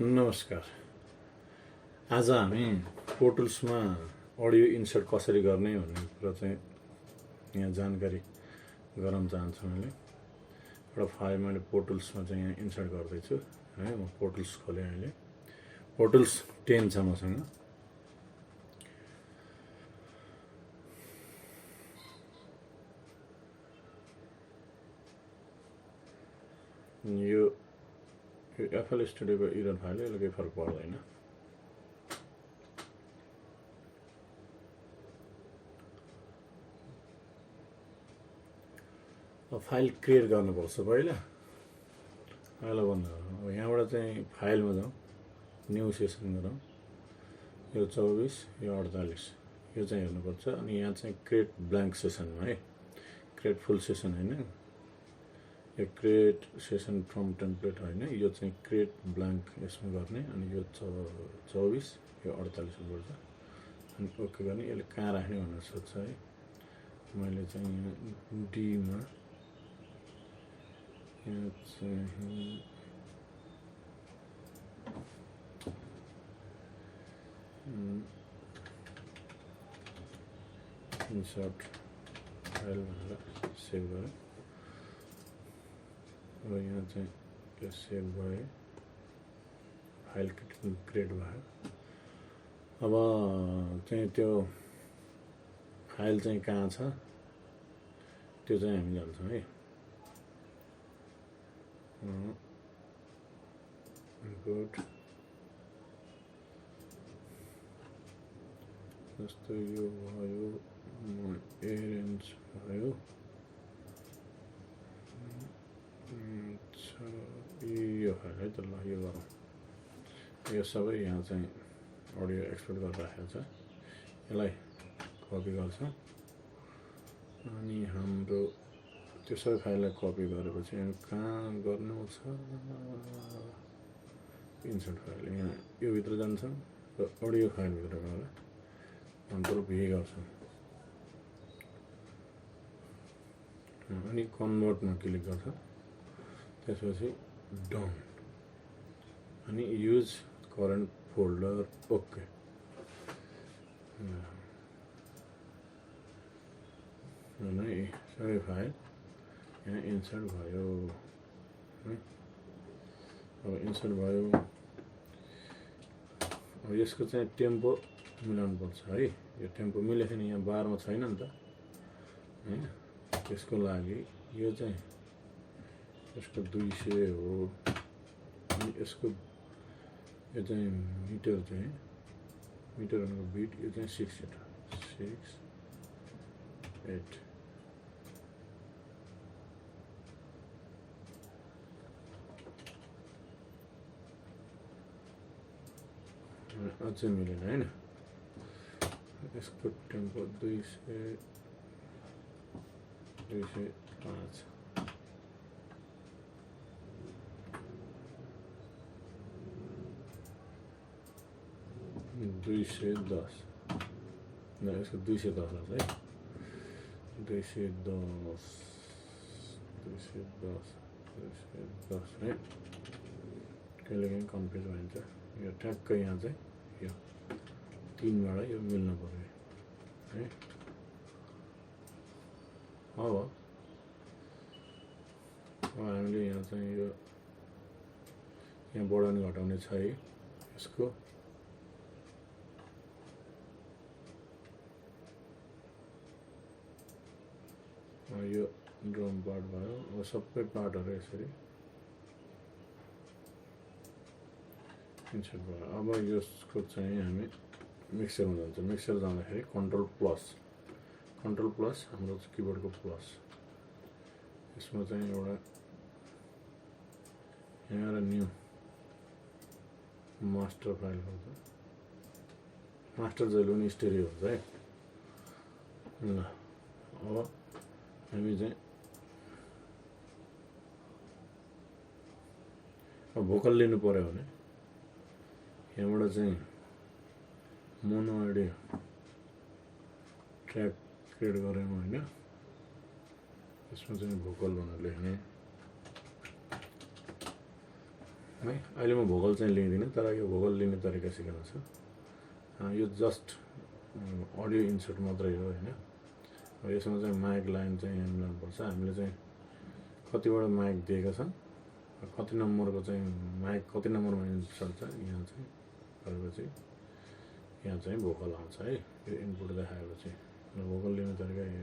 नमस्कार। आज हामी प्रोटुल्समा अडियो इन्सर्ट कसरी गर्ने भन्ने कुरा चाहिँ यहाँ जानकारी गराउन चाहन्छु। मैले एउटा फाइल मैले प्रोटुल्समा चाहिँ यहाँ इन्सर्ट गर्दैछु है। म प्रोटुल्स खोलेँ अहिले। प्रोटुल्स 10 छ मसँग। यो एफएल स्टुडियोको इरर फाइल यसले केही फरक पर्दैन। फाइल क्रिएट गर्नुपर्छ पहिला। फाइल बन्द गरौँ। अब यहाँबाट चाहिँ फाइलमा जाउँ, न्यू सेसन गरौँ। यो 24, यो 48 यो चाहिँ हेर्नुपर्छ। अनि यहाँ चाहिँ क्रिएट ब्ल्याङ्क सेसनमा है, क्रिएट फुल सेसन होइन, यो क्रिएट सेसन फ्रम टेम्प्लेट होइन, यो चाहिँ क्रिएट ब्ल्याङ्क यसमा गर्ने। अनि यो 24 यो 48 पर्छ। अनि ओके गर्ने। यसले कहाँ राख्ने भनेर सोध्छ है। मैले चाहिँ यहाँ डीमा यहाँ चाहिँ इन्सर्ट फाइल भनेर सेभ गरेँ। अब यहाँ चाहिँ यो सेभ भयो, फाइल क्रिएट भयो। अब चाहिँ त्यो फाइल चाहिँ कहाँ छ त्यो चाहिँ हामी जान्छौँ है। गुड। जस्तो यो भयो, एरेन्ज भयो, यो फाइल है त। ल यो गरौँ। यो सबै यहाँ चाहिँ अडियो एक्सपोर्ट गरेर राखेको छ। यसलाई कपी गर्छौँ। अनि हाम्रो त्यो सबै फाइललाई कपी गरेपछि यहाँ कहाँ गर्नु छ, इन्सर्ट फाइल यहाँ यो भित्र जान्छौँ र अडियो फाइलभित्र गएर कन्ट्रोल भी गर्छौँ। अनि कन्भर्टमा क्लिक गर्छौँ। त्यसपछि डाउन अनि युज करेन्ट फोल्डर ओके। सबै फाइल यहाँ इन्सर्ट भयो है। अब इन्सर्ट भयो। अब यसको चाहिँ टेम्पो मिलाउनु पर्छ है। यो टेम्पो मिलेको छैन, यहाँ बारमा छैन नि त है। त्यसको लागि यो चाहिँ यसको 200 हो। अनि यसको यो चाहिँ मिटर चाहिँ मिटर भनेको बिट, यो चाहिँ 6 8 अझै मिलेन होइन। यसको टेम्पो 205 210 न, यसको 210 है। 210 है। कहिलेकाहीँ कन्फ्युज भइन्छ। यो ठ्याक्कै यहाँ चाहिँ यो 3बाट यो मिल्नु पर्यो है। अब हामीले यहाँ चाहिँ यो यहाँ बढाउने घटाउने छ है। यसको यो ड्रम पार्ट भयो। अब सबै पार्टहरू यसरी इन्सर्ट भयो। अब यसको चाहिँ हामी मिक्सरमा जान्छौँ। मिक्सर जाँदाखेरि कन्ट्रोल प्लस हाम्रो किबोर्डको प्लस। यसमा चाहिँ एउटा यहाँ न्यू मास्टर फाइल हुन्छ। मास्टर जहिले पनि स्टेरियो हुन्छ है। ल अब हामी चाहिँ भोकल लिनु पर्यो भने यहाँबाट चाहिँ मोनो अडियो ट्र्याक क्रिएट गऱ्यौँ होइन। यसमा चाहिँ भोकल भनेर लेख्ने। है। अहिले म भोकल चाहिँ लिँदिनँ, तर यो भोकल लिने तरिका सिकाउनु छ। यो जस्ट अडियो इन्सर्ट मात्रै हो हैन। यसमा चाहिँ माइक लाइन चाहिँ यहाँ मिलाउनुपर्छ। हामीले चाहिँ कतिवटा माइक दिएका छन्, कति नम्बरको चाहिँ माइक कति नम्बरमा इन्सर्ट छ यहाँ चाहिँ गरेपछि यहाँ चाहिँ भोकल आउँछ है। यो इनपुट देखाएपछि भोकल लिने तरिका